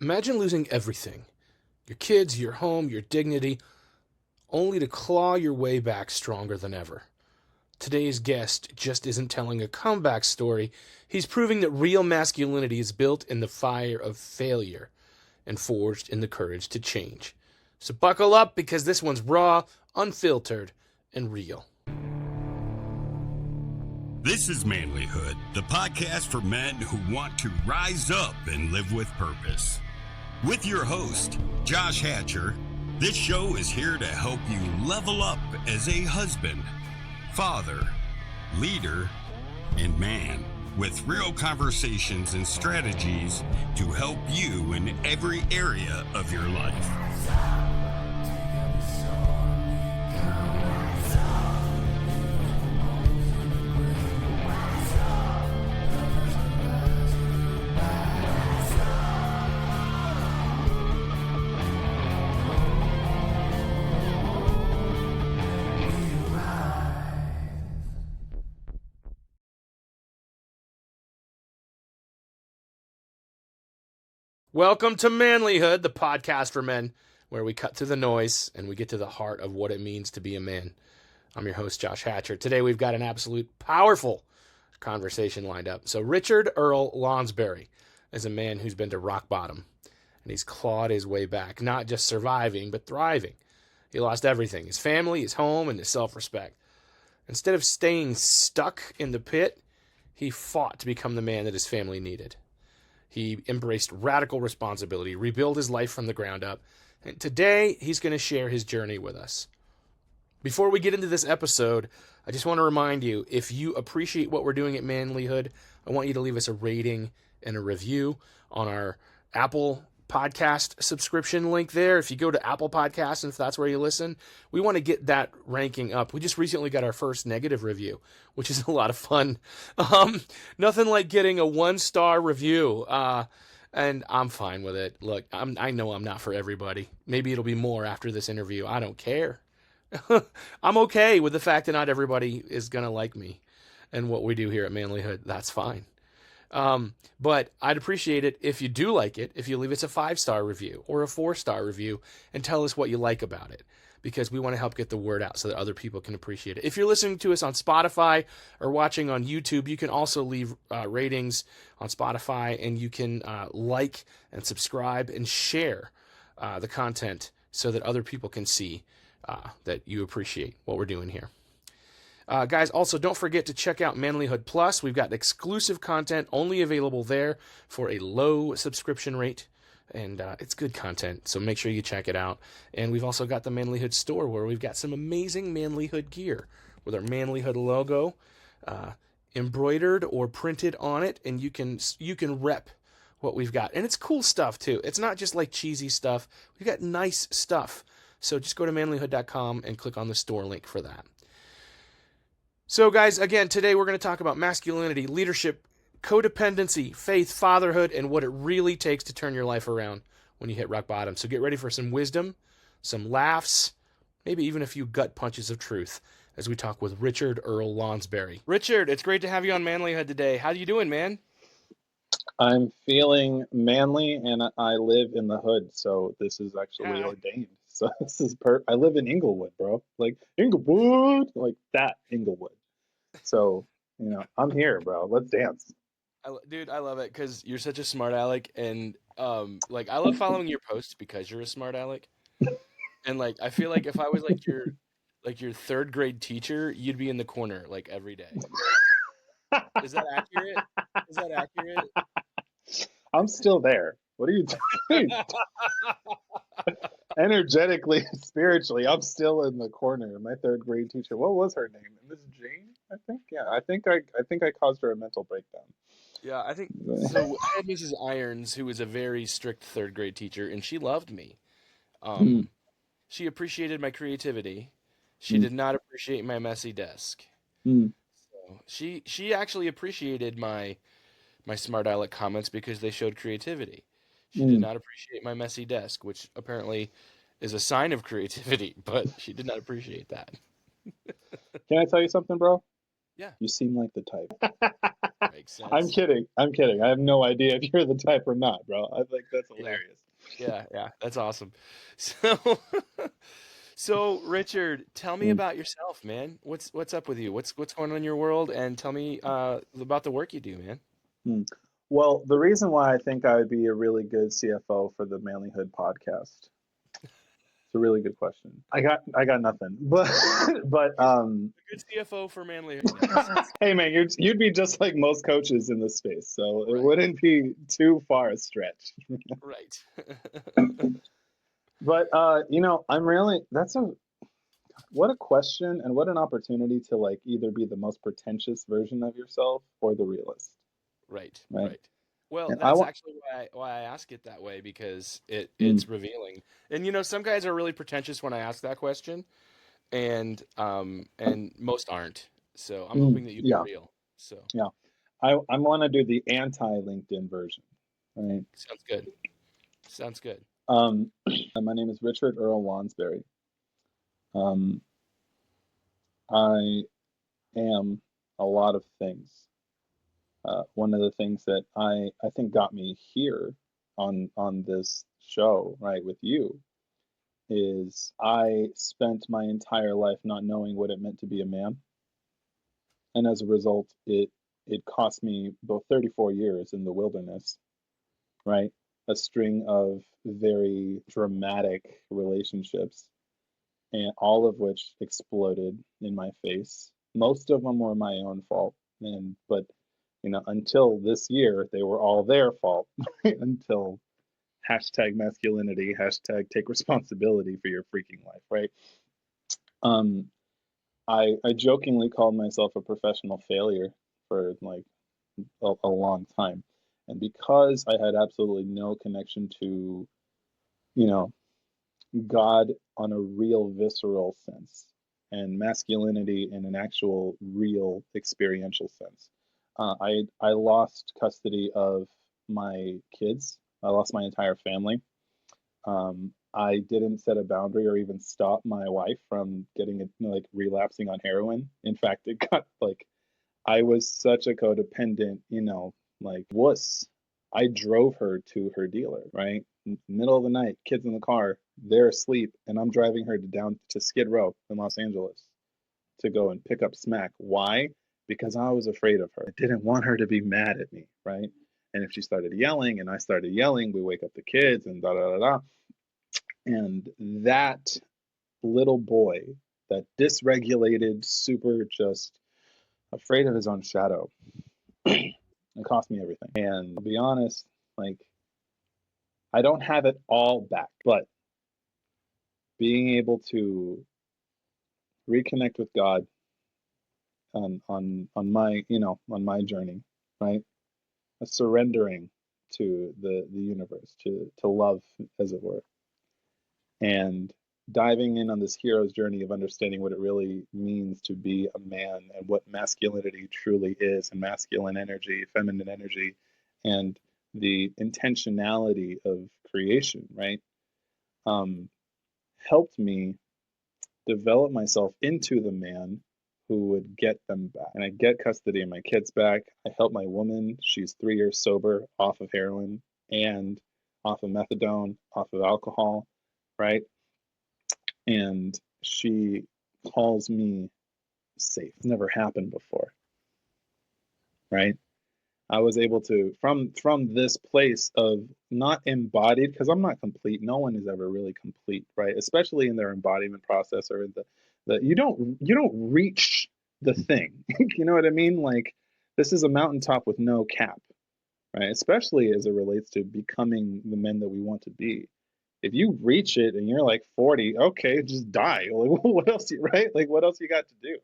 Imagine losing everything, your kids, your home, your dignity, only to claw your way back stronger than ever. Today's guest just isn't telling a comeback story. He's proving that real masculinity is built in the fire of failure and forged in the courage to change. So buckle up, because this one's raw, unfiltered, and real. This is Manlihood, the podcast for men who want to rise up and live with purpose. With your host, Josh Hatcher, this show is here to help you level up as a husband, father, leader, and man, with real conversations and strategies to help you in every area of your life. Welcome to Manlihood, the podcast for men, where we cut through the noise and we get to the heart of what it means to be a man. I'm your host, Josh Hatcher. Today we've got an absolute powerful conversation lined up. So Richard Earl Lonsbury is a man who's been to rock bottom, and he's clawed his way back, not just surviving, but thriving. He lost everything, his family, his home, and his self-respect. Instead of staying stuck in the pit, he fought to become the man that his family needed. He embraced radical responsibility, rebuilt his life from the ground up, and today he's going to share his journey with us. Before we get into this episode, I just want to remind you, if you appreciate what we're doing at Manlihood, I want you to leave us a rating and a review on our Apple Podcast subscription link there. If you go to Apple Podcasts, and if that's where you listen, we want to get that ranking up. We just recently got our first negative review, which is a lot of fun. Nothing like getting a 1-star review, and I'm fine with it. Look, I know I'm not for everybody. Maybe it'll be more after this interview. I don't care. I'm okay with the fact that not everybody is going to like me and what we do here at Manlihood. That's fine. But I'd appreciate it if you do like it, if you leave us a 5-star review or a 4-star review and tell us what you like about it, because we want to help get the word out so that other people can appreciate it. If you're listening to us on Spotify or watching on YouTube, you can also leave ratings on Spotify, and you can like and subscribe and share the content so that other people can see that you appreciate what we're doing here. Guys, also don't forget to check out Manlihood Plus. We've got exclusive content only available there for a low subscription rate, and it's good content, so make sure you check it out. And we've also got the Manlihood store, where we've got some amazing Manlihood gear with our Manlihood logo embroidered or printed on it, and you can rep what we've got. And it's cool stuff too. It's not just like cheesy stuff. We've got nice stuff. So just go to manlihood.com and click on the store link for that. So guys, again, today we're going to talk about masculinity, leadership, codependency, faith, fatherhood, and what it really takes to turn your life around when you hit rock bottom. So get ready for some wisdom, some laughs, maybe even a few gut punches of truth as we talk with Richard Earl Lonsbury. Richard, it's great to have you on Manlihood today. How you doing, man? I'm feeling manly, and I live in the hood, so this is actually ordained. So this is I live in Inglewood, bro. Like Inglewood, like that Inglewood. So, I'm here, bro. Let's dance. Dude, I love it because you're such a smart aleck, and I love following your posts because you're a smart aleck. And I feel like if I was your third grade teacher, you'd be in the corner every day. Is that accurate? Is that accurate? I'm still there. What are you doing? Energetically, spiritually, I'm still in the corner. My third grade teacher, what was her name? Miss Jane, I think. Yeah, I think I caused her a mental breakdown. Yeah, I think so. I had Mrs. Irons, who was a very strict third grade teacher, and she loved me. She appreciated my creativity. She did not appreciate my messy desk. So she actually appreciated my smart aleck comments because they showed creativity. She did not appreciate my messy desk, which apparently is a sign of creativity, but she did not appreciate that. Can I tell you something, bro? Yeah. You seem like the type. Makes sense. I'm kidding. I have no idea if you're the type or not, bro. I think that's Yeah. hilarious. Yeah. That's awesome. So, so Richard, tell me Mm. about yourself, man. What's up with you? What's going on in your world? And tell me about the work you do, man. Mm. Well, the reason why I think I would be a really good CFO for the Manlihood podcast. It's a really good question. I got nothing, but A good CFO for Manlihood. hey man, you'd be just like most coaches in this space, so it Right. wouldn't be too far a stretch. Right. But I'm really what a question and what an opportunity to like either be the most pretentious version of yourself or the realist, Right. right? Right. Well, And that's actually why I ask it that way, because it's revealing. And some guys are really pretentious when I ask that question, and most aren't. So I'm hoping that you be yeah, real. So yeah. I want to do the anti LinkedIn version, right? sounds good. Sounds good. My name is Richard Earl Lonsbury. Um, I am a lot of things. One of the things that I think got me here on this show, right, with you, is I spent my entire life not knowing what it meant to be a man, and as a result, it cost me both 34 years in the wilderness, right, a string of very dramatic relationships, and all of which exploded in my face. Most of them were my own fault, but until this year, they were all their fault. Until hashtag masculinity, hashtag take responsibility for your freaking life, right? Um, I jokingly called myself a professional failure for like a long time, and because I had absolutely no connection to you know God on a real visceral sense and masculinity in an actual real experiential sense. I lost custody of my kids. I lost my entire family. I didn't set a boundary or even stop my wife from getting it, like relapsing on heroin. In fact, it got like I was such a codependent, like wuss. I drove her to her dealer, right? Middle of the night, kids in the car, they're asleep, and I'm driving her down to Skid Row in Los Angeles to go and pick up smack. Why? Because I was afraid of her. I didn't want her to be mad at me, right? And if she started yelling and I started yelling, we wake up the kids and da da da da. And that little boy, that dysregulated, super just afraid of his own shadow, it cost me everything. And I'll be honest, like, I don't have it all back, but being able to reconnect with God on my on my journey, right? A surrendering to the universe, to love, as it were, and diving in on this hero's journey of understanding what it really means to be a man and what masculinity truly is, and masculine energy, feminine energy, and the intentionality of creation, right? Um, Helped me develop myself into the man who would get them back. And I get custody of my kids back. I help my woman. She's 3 years sober, off of heroin and off of methadone, off of alcohol, right? And she calls me safe. It's never happened before, right? I was able to from this place of not embodied, because I'm not complete. No one is ever really complete, right? Especially in their embodiment process, or in the you don't reach the thing. You know what I mean? Like, this is a mountaintop with no cap, right? Especially as it relates to becoming the men that we want to be. If you reach it and you're like 40, okay, just die. Like, what else right? Like, what else you got to do?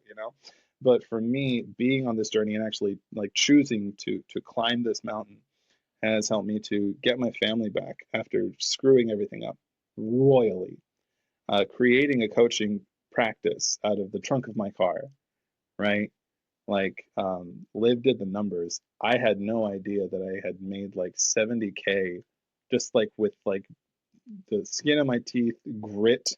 But for me, being on this journey and actually like choosing to climb this mountain has helped me to get my family back after screwing everything up royally. Creating a coaching practice out of the trunk of my car, right? Like, Liv did the numbers. I had no idea that I had made like 70K just like with like the skin of my teeth, grit,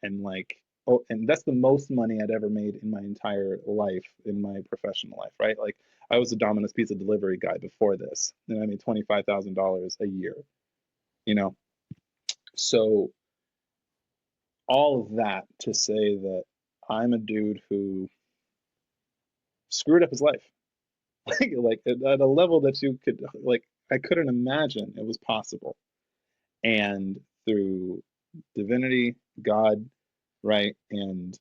and like oh, and that's the most money I'd ever made in my entire life, in my professional life, right? Like I was a Domino's pizza delivery guy before this, and I made $25,000 a year, you know? So all of that to say that I'm a dude who screwed up his life, like at a level that you could, like, I couldn't imagine it was possible. And through divinity, God, right, and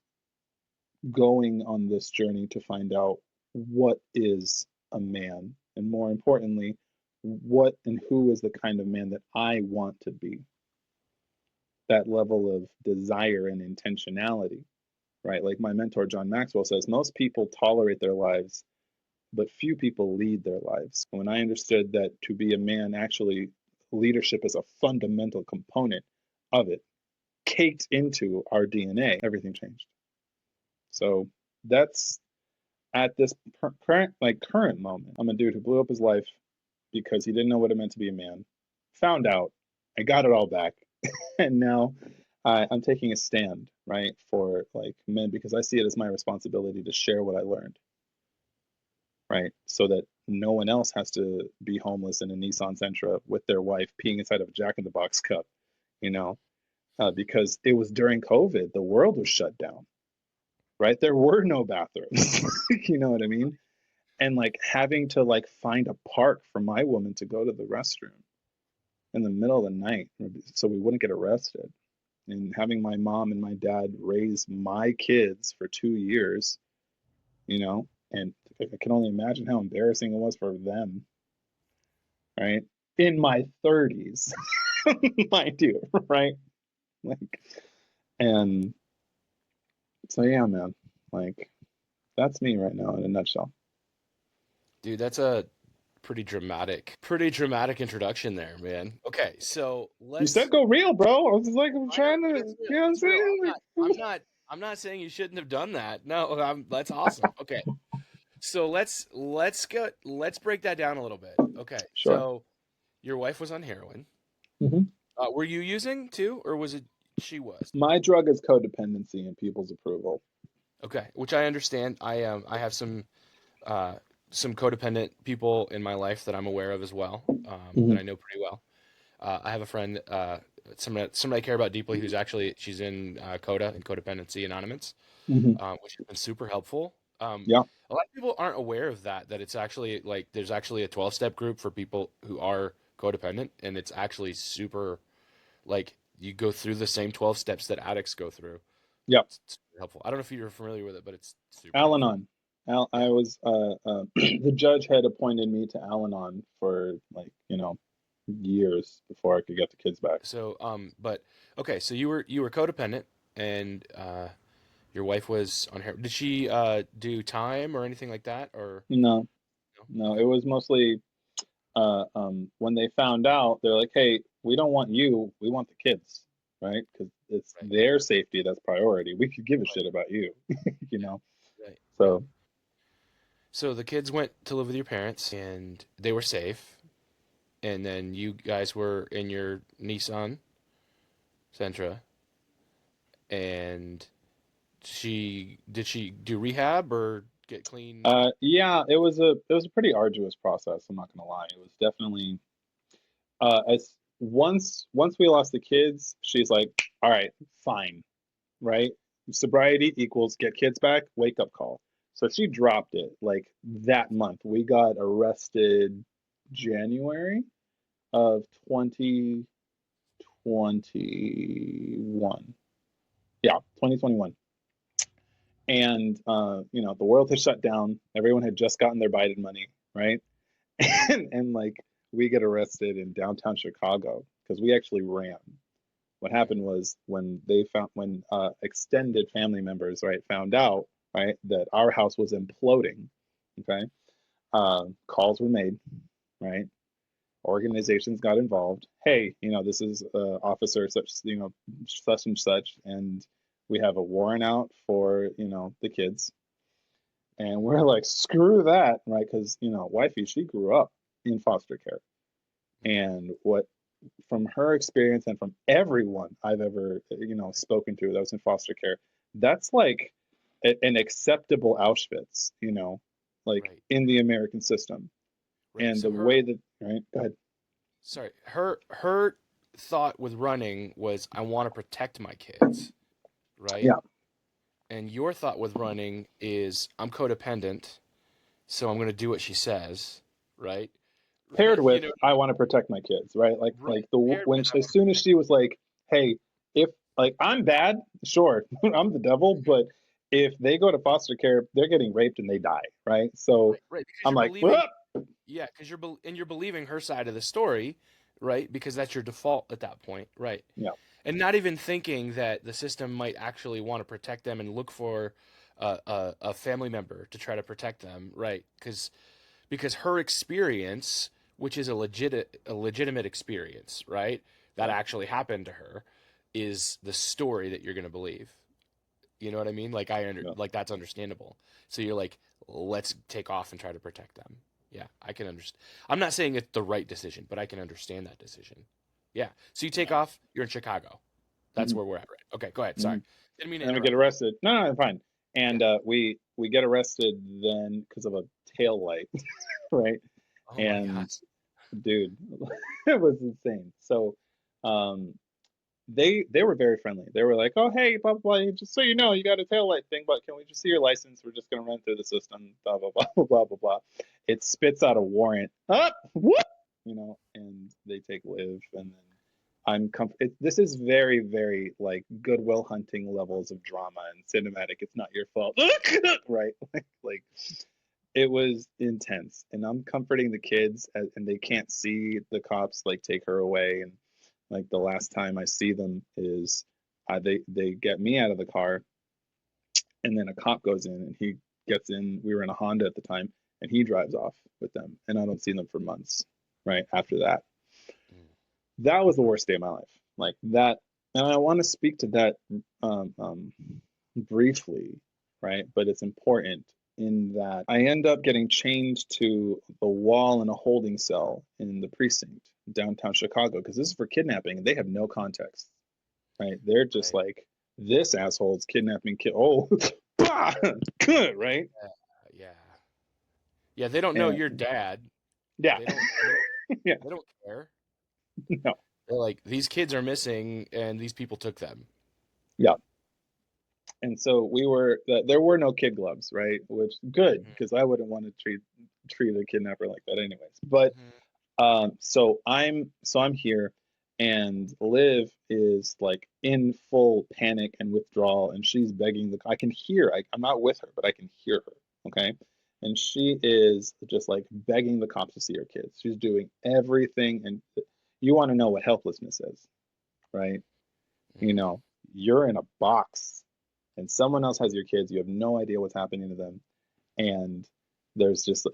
going on this journey to find out what is a man, and more importantly, what and who is the kind of man that I want to be. That level of desire and intentionality, right? Like my mentor, John Maxwell, says, most people tolerate their lives, but few people lead their lives. When I understood that to be a man, actually, leadership is a fundamental component of it, caked into our DNA, everything changed. So that's at this current moment. I'm a dude who blew up his life because he didn't know what it meant to be a man. Found out, I got it all back, and now I'm taking a stand, right, for like men, because I see it as my responsibility to share what I learned, right, so that no one else has to be homeless in a Nissan Sentra with their wife peeing inside of a Jack in the Box cup, you know, because it was during COVID, the world was shut down, right? There were no bathrooms, you know what I mean? And like having to like find a park for my woman to go to the restroom in the middle of the night so we wouldn't get arrested, and having my mom and my dad raise my kids for 2 years, you know, and I can only imagine how embarrassing it was for them, right? In my 30s, mind you, right? Like, and so yeah, man, like that's me right now in a nutshell. Dude, that's a pretty dramatic introduction there, man. Okay, so You said let's. go real, bro. I was just like, I'm I know, trying to, dude, you know what I'm it's real. saying? I'm not saying you shouldn't have done that. No, that's awesome. Okay, so let's break that down a little bit. Okay, Sure. so your wife was on heroin. Hmm. Were you using too, or was it she was? My drug is codependency and people's approval. Okay, which I understand. I have some codependent people in my life that I'm aware of as well, that I Hmm. know pretty well. I have a friend, somebody I care about deeply, she's in Coda and Codependency Anonymous, Hmm. which has been super helpful. Yeah. A lot of people aren't aware of that it's actually like there's actually a 12-step group for people who are codependent, and it's actually super, like, you go through the same 12 steps that addicts go through. Yeah. It's super helpful. I don't know if you're familiar with it, but it's super helpful. Al-Anon. Yeah. I was the judge had appointed me to Al-Anon for like, years before I could get the kids back. So, but okay, so you were codependent, and your wife was on her. Did she do time or anything like that, or No, no? no, Okay, it was mostly when they found out, they're like, hey, we don't want you, we want the kids, right? Because it's right, their safety that's priority. We could give a right, shit about you, you know? right, right. So, So the kids went to live with your parents, and they were safe, and then you guys were in your Nissan Sentra, and did she do rehab or get clean? yeah, it was a pretty arduous process. I'm not gonna lie. It was definitely as once we lost the kids, she's like, all right, fine, right? Sobriety equals get kids back, wake up call. So she dropped it like that month. We got arrested January of 2021. Yeah, 2021. And the world had shut down. Everyone had just gotten their Biden money, right? And like we get arrested in downtown Chicago because we actually ran. What happened was when extended family members, right, found out, right, that our house was imploding. Okay, calls were made, right, organizations got involved. Hey, this is officer such, such and such, and we have a warrant out for the kids, and we're like, screw that, right? Because wifey, she grew up in foster care, and what from her experience and from everyone I've ever spoken to that was in foster care, that's like an acceptable Auschwitz, you know, like Right. in the American system. Right. And So the way that, right, go ahead. her thought with running was, I want to protect my kids, right? Yeah. And your thought with running is, I'm codependent, so I'm going to do what she says, right? Paired You with, know, I want to protect my kids, right? Like right. Paired when with, I as want soon as she was like, hey, if like I'm bad, sure, I'm the devil, but if they go to foster care, they're getting raped and they die, right? So right, because I'm you're like, believing, "Whoop!" yeah, because you're believing her side of the story, right? Because that's your default at that point, right? Yeah, And not even thinking that the system might actually want to protect them and look for a family member to try to protect them, right? Because her experience, which is a legitimate experience, right? That yeah, actually happened to her, is the story that you're going to believe. You know what I mean? Like yeah, like that's understandable. So you're like, let's take off and try to protect them. Yeah, I can understand. I'm not saying it's the right decision, but I can understand that decision. Yeah. So you take yeah. off. You're in Chicago. That's Mhm, where we're at, right? Okay, go ahead. Sorry, mhm. didn't mean to And then we get interrupt you. arrested. No, no, fine. Yeah. And we get arrested then because of a tail light, right? Oh my God. And dude, it was insane. So, um, they were very friendly. They were like, "Oh, hey, blah blah blah. Just so you know, you got a tail light thing, but can we just see your license? We're just gonna run through the system. Blah blah blah blah blah blah." It spits out a warrant. Up, whoop, you know, and they take Liv, and then this is very very like Goodwill Hunting levels of drama and cinematic. It's not your fault, right? Like it was intense, and I'm comforting the kids, and they can't see the cops like take her away, and like the last time I see them is they get me out of the car, and then a cop goes in and he gets in. We were in a Honda at the time, and he drives off with them, and I don't see them for months. Right after that, Mm. that was the worst day of my life. Like that, and I want to speak to that um, um, briefly, right? But it's important in that I end up getting chained to the wall in a holding cell in the precinct downtown Chicago because this is for kidnapping and they have no context, right? They're just Right. like, this asshole's kidnapping kid. Oh, bah! Good, right? Yeah. Yeah. Yeah. They don't know And your dad. yeah, They don't. They don't. yeah, They don't care. no, They're like, these kids are missing, and these people took them. yeah. And so there were no kid gloves, right? Which good because I wouldn't want to treat a kidnapper like that anyways. But Mm-hmm. so I'm here, and Liv is like in full panic and withdrawal, and she's begging I can hear. I'm not with her, but I can hear her. Okay, and she is just like begging the cops to see her kids. She's doing everything, and you want to know what helplessness is, right? You Mm-hmm. know, you're in a box, and someone else has your kids. You have no idea what's happening to them, and there's just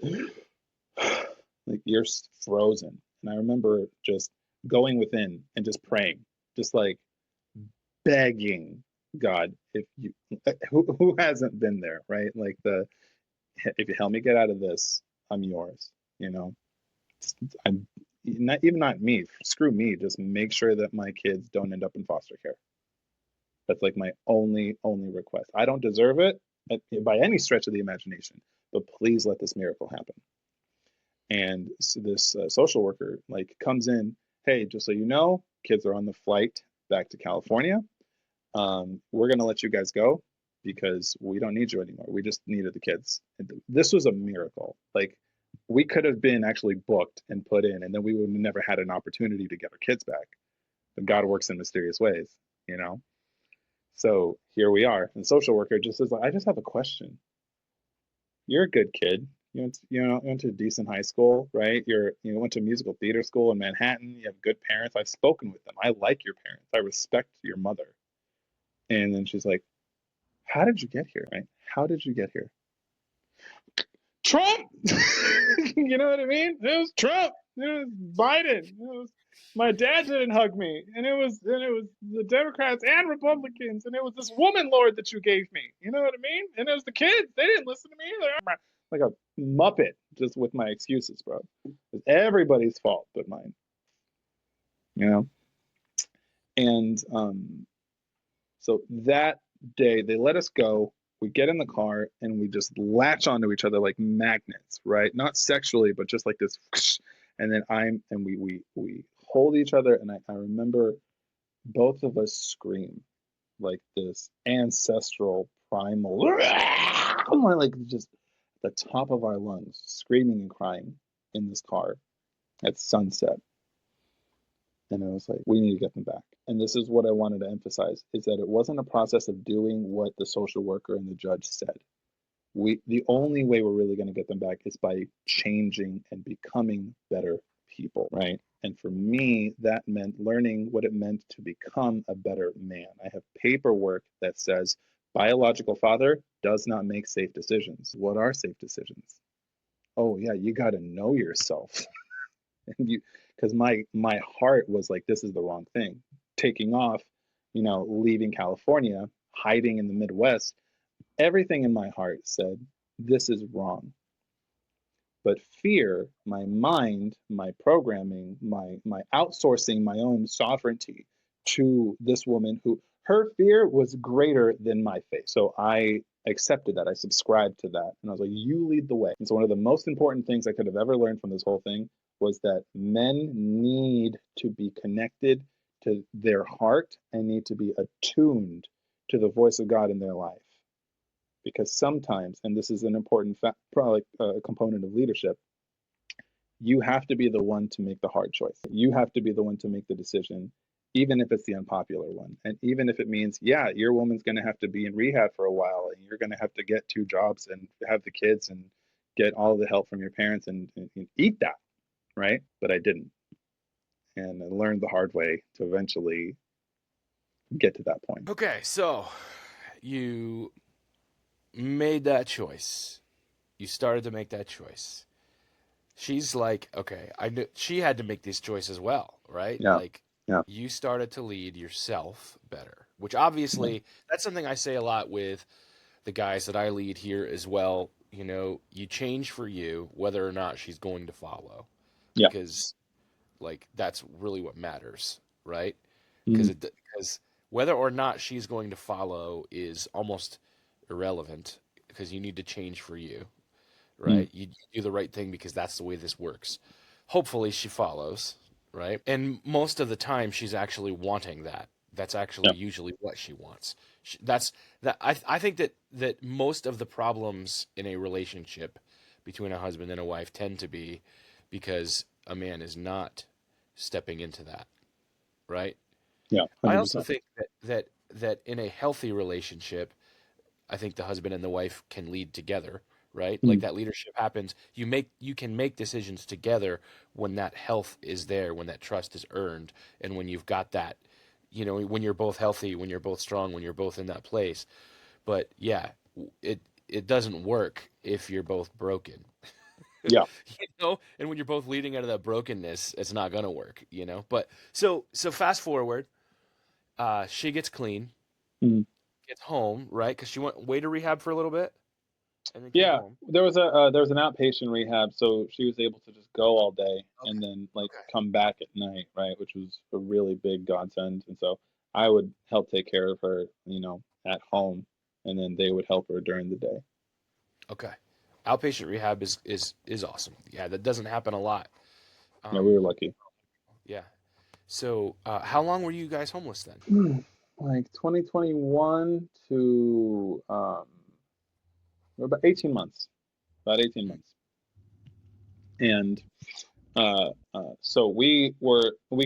like you're frozen. And I remember just going within and just praying, just like begging God, if you who hasn't been there, right? Like if you help me get out of this, I'm yours. You know, I'm not me. Screw me. Just make sure that my kids don't end up in foster care. That's like my only request. I don't deserve it by any stretch of the imagination, but please let this miracle happen. And so this social worker like comes in, hey, just so you know, kids are on the flight back to California. We're gonna let you guys go because we don't need you anymore. We just needed the kids. And this was a miracle. Like we could have been actually booked and put in, and then we would have never had an opportunity to get our kids back. But God works in mysterious ways, you know. So here we are. And the social worker just says, I just have a question. You're a good kid. You went to a decent high school, right? You went to musical theater school in Manhattan. You have good parents. I've spoken with them. I like your parents. I respect your mother. And then she's like, how did you get here, right? How did you get here? Trump! You know what I mean? It was Trump. It was Biden. My dad didn't hug me. And it was the Democrats and Republicans. And it was this woman lord that you gave me. You know what I mean? And it was the kids. They didn't listen to me either. I'm like a muppet just with my excuses, bro. It's everybody's fault but mine. You know? And so that day, they let us go. We get in the car and we just latch onto each other like magnets, right? Not sexually, but just like this. And then we hold each other. And I remember both of us scream like this ancestral primal, like just the top of our lungs, screaming and crying in this car at sunset. And I was like, we need to get them back. And this is what I wanted to emphasize, is that it wasn't a process of doing what the social worker and the judge said. The only way we're really going to get them back is by changing and becoming better people, right? And for me, that meant learning what it meant to become a better man. I have paperwork that says biological father does not make safe decisions. What are safe decisions? Oh yeah, you got to know yourself. And because my heart was like, this is the wrong thing. Taking off, leaving California, hiding in the Midwest, everything in my heart said, this is wrong. But fear, my mind, my programming, my outsourcing my own sovereignty to this woman who, her fear was greater than my faith. So I accepted that. I subscribed to that. And I was like, you lead the way. And so one of the most important things I could have ever learned from this whole thing was that men need to be connected to their heart and need to be attuned to the voice of God in their life. Because sometimes, and this is an important component of leadership, you have to be the one to make the hard choice. You have to be the one to make the decision, even if it's the unpopular one. And even if it means, yeah, your woman's going to have to be in rehab for a while, and you're going to have to get 2 jobs and have the kids and get all the help from your parents and eat that, right? But I didn't. And I learned the hard way to eventually get to that point. Okay, so you made that choice. You started to make that choice. She's like, okay, I knew she had to make this choice as well, right? Yeah. Like, yeah. You started to lead yourself better, which obviously that's something I say a lot with the guys that I lead here as well. You change for you whether or not she's going to follow, because like that's really what matters, right? Because whether or not she's going to follow is almost irrelevant, because you need to change for you, right? You do the right thing because that's the way this works. Hopefully she follows, right? And most of the time she's actually wanting that. That's actually usually what she wants. I think that most of the problems in a relationship between a husband and a wife tend to be because a man is not stepping into that, right? Yeah. 100%. I also think that in a healthy relationship, I think the husband and the wife can lead together, right? Like that leadership happens. You can make decisions together when that health is there, when that trust is earned, and when you've got that, when you're both healthy, when you're both strong, when you're both in that place. But yeah, it doesn't work if you're both broken. Yeah. And when you're both leading out of that brokenness, it's not gonna work, But so fast forward, she gets clean, gets home, right? Because she went away to rehab for a little bit, and then came home. There was an outpatient rehab, so she was able to just go all day and then come back at night, right? Which was a really big godsend. And so I would help take care of her, at home, and then they would help her during the day. Okay. Outpatient rehab is awesome. Yeah, that doesn't happen a lot. Yeah, we were lucky. Yeah. So how long were you guys homeless then? Like 2021 to about 18 months. About 18 months. And so we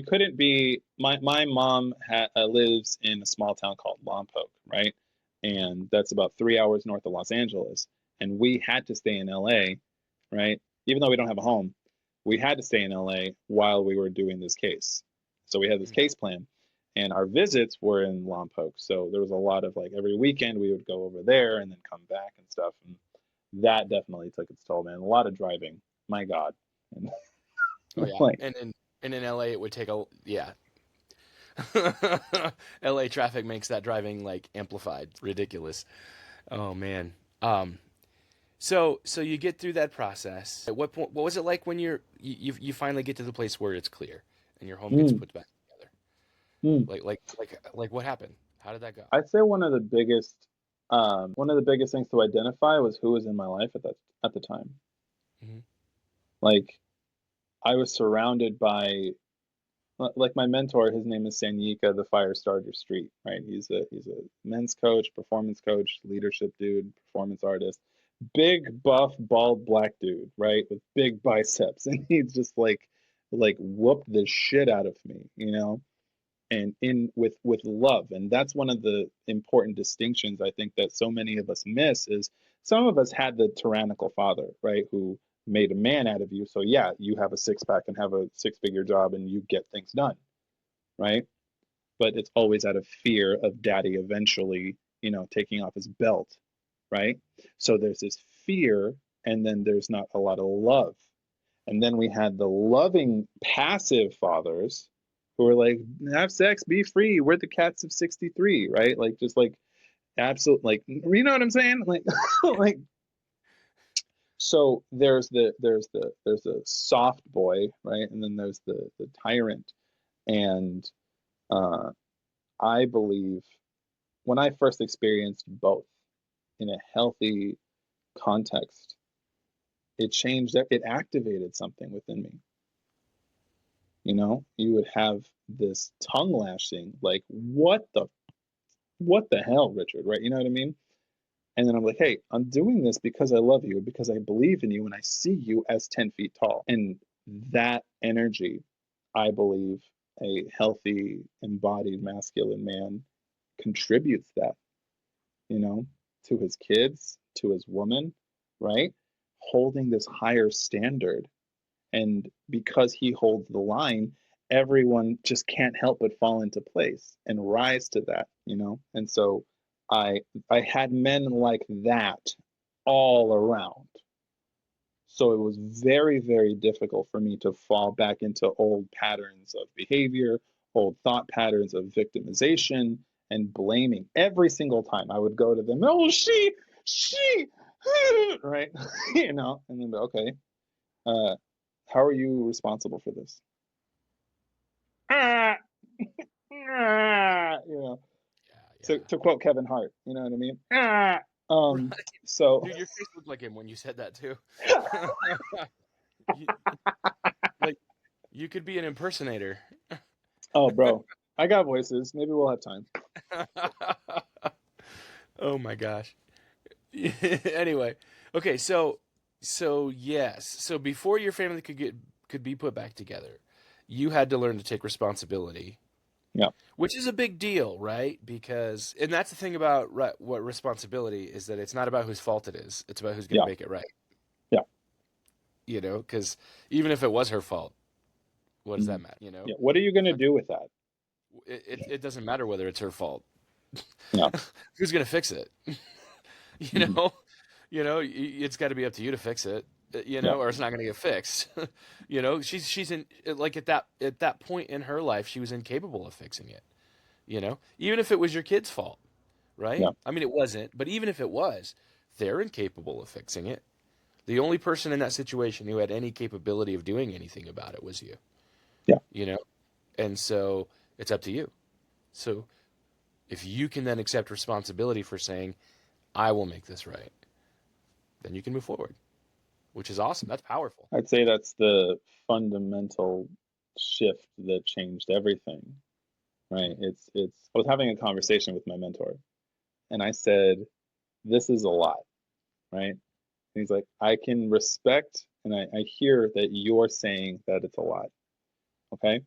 couldn't be, my mom lives in a small town called Lompoc, right? And that's about 3 hours north of Los Angeles. And we had to stay in LA, right? Even though we don't have a home, we had to stay in LA while we were doing this case. So we had this case plan, and our visits were in Lompoc. So there was a lot of every weekend we would go over there and then come back and stuff. And that definitely took its toll, man. A lot of driving. My God. And, and in LA it would take LA traffic makes that driving amplified, ridiculous. Oh man. So you get through that process. At what point? What was it like when you finally get to the place where it's clear and your home gets put back together? Like what happened? How did that go? I'd say one of the biggest things to identify was who was in my life at the time. Mm-hmm. Like, I was surrounded by, like, my mentor. His name is Sanyika, the fire starter street, right? He's a men's coach, performance coach, leadership dude, performance artist, big buff bald black dude, right, with big biceps, and he's just like whooped the shit out of me, and in with love. And that's one of the important distinctions I think that so many of us miss, is some of us had the tyrannical father, right, who made a man out of you. So yeah, you have a six-pack and have a six-figure job and you get things done, right? But it's always out of fear of daddy eventually, taking off his belt, right? So there's this fear, and then there's not a lot of love. And then we had the loving passive fathers who were like, have sex, be free, we're the cats of 63, right? Like, just like absolute, like, you know what I'm saying? Like, like, so there's the soft boy, right? And then there's the tyrant. And I believe when I first experienced both in a healthy context, it changed, it activated something within me. You would have this tongue lashing, like, what the hell, Richard, right? You know what I mean? And then I'm like, hey, I'm doing this because I love you, because I believe in you, and I see you as 10 feet tall. And that energy, I believe a healthy, embodied masculine man contributes that, to his kids, to his woman, right? Holding this higher standard. And because he holds the line, everyone just can't help but fall into place and rise to that, And so I had men like that all around. So it was very, very difficult for me to fall back into old patterns of behavior, old thought patterns of victimization and blaming. Every single time I would go to them, oh, she, right? And then, okay, how are you responsible for this? To quote Kevin Hart, you know what I mean? Right. So, dude, your face looked like him when you said that too. Like, you could be an impersonator. Oh, bro, I got voices. Maybe we'll have time. Oh my gosh. Anyway, okay, so yes, so before your family could be put back together, you had to learn to take responsibility. Yeah. Which is a big deal, right? Because, and that's the thing about what responsibility is, that it's not about whose fault it is. It's about who's going to make it right. Yeah. Because even if it was her fault, what does that matter? Yeah. What are you going to do with that? It doesn't matter whether it's her fault. Yeah. Who's going to fix it? It's got to be up to you to fix it. Or it's not going to get fixed. She's in, like, at that point in her life, she was incapable of fixing it. Even if it was your kid's fault, right? Yeah. I mean, it wasn't, but even if it was, they're incapable of fixing it. The only person in that situation who had any capability of doing anything about it was you. Yeah. And so it's up to you. So if you can then accept responsibility for saying, I will make this right, then you can move forward. Which is awesome. That's powerful. I'd say that's the fundamental shift that changed everything, right? I was having a conversation with my mentor, and I said, this is a lot, right? And he's like, I can respect, and I hear that you're saying that it's a lot, okay?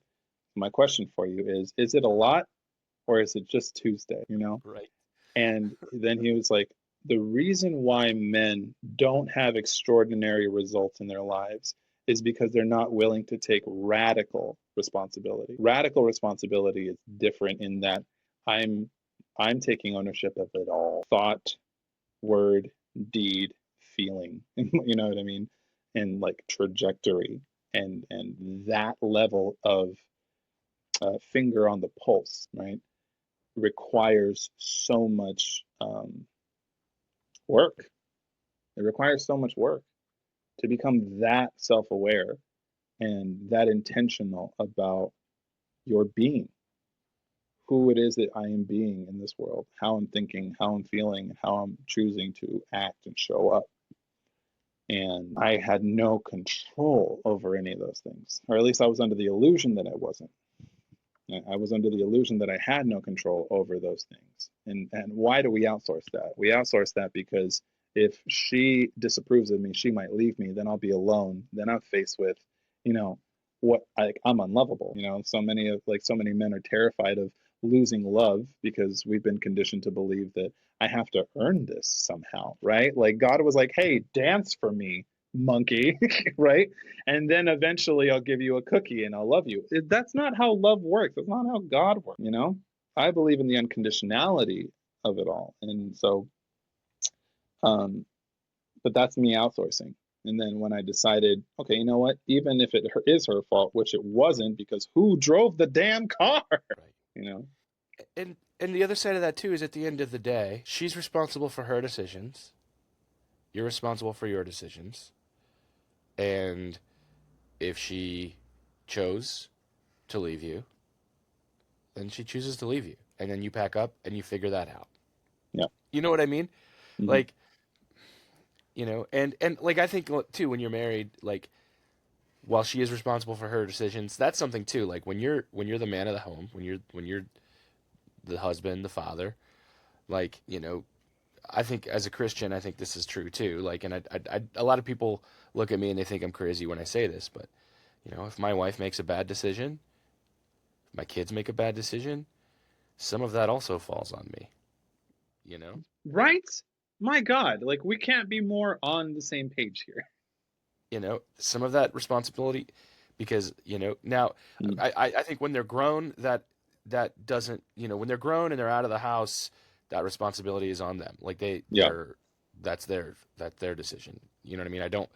My question for you is it a lot, or is it just Tuesday, Right. And then he was like, the reason why men don't have extraordinary results in their lives is because they're not willing to take radical responsibility. Radical responsibility is different in that I'm taking ownership of it all. Thought, word, deed, feeling. You know what I mean? And like trajectory and that level of finger on the pulse, right? Requires so much work. It requires so much work to become that self-aware and that intentional about your being, who it is that I am being in this world, how I'm thinking, how I'm feeling, how I'm choosing to act and show up. And I had no control over any of those things, or at least I was under the illusion that I wasn't. I was under the illusion that I had no control over those things. And why do we outsource that? We outsource that because if she disapproves of me, she might leave me. Then I'll be alone. Then I'm faced with, what I'm unlovable. So many men are terrified of losing love because we've been conditioned to believe that I have to earn this somehow, right? Like God was like, hey, dance for me, monkey, right? And then eventually I'll give you a cookie and I'll love you. That's not how love works. That's not how God works, I believe in the unconditionality of it all. And so, but that's me outsourcing. And then when I decided, okay, you know what? Even if it is her fault, which it wasn't, because who drove the damn car? Right. And the other side of that too is at the end of the day, she's responsible for her decisions. You're responsible for your decisions. And if she chose to leave you, then she chooses to leave you. And then you pack up and you figure that out. Yeah. You know what I mean? Mm-hmm. Like, and like, I think too, when you're married, like, while she is responsible for her decisions, that's something too. Like when you're the man of the home, when you're the husband, the father, like, I think as a Christian, I think this is true too. Like, and a lot of people look at me and they think I'm crazy when I say this, but if my wife makes a bad decision, if my kids make a bad decision, some of that also falls on me. Right? My God, like we can't be more on the same page here. Some of that responsibility, because now I think when they're grown, that doesn't, when they're grown and they're out of the house, that responsibility is on them. Like that's their decision. You know what I mean?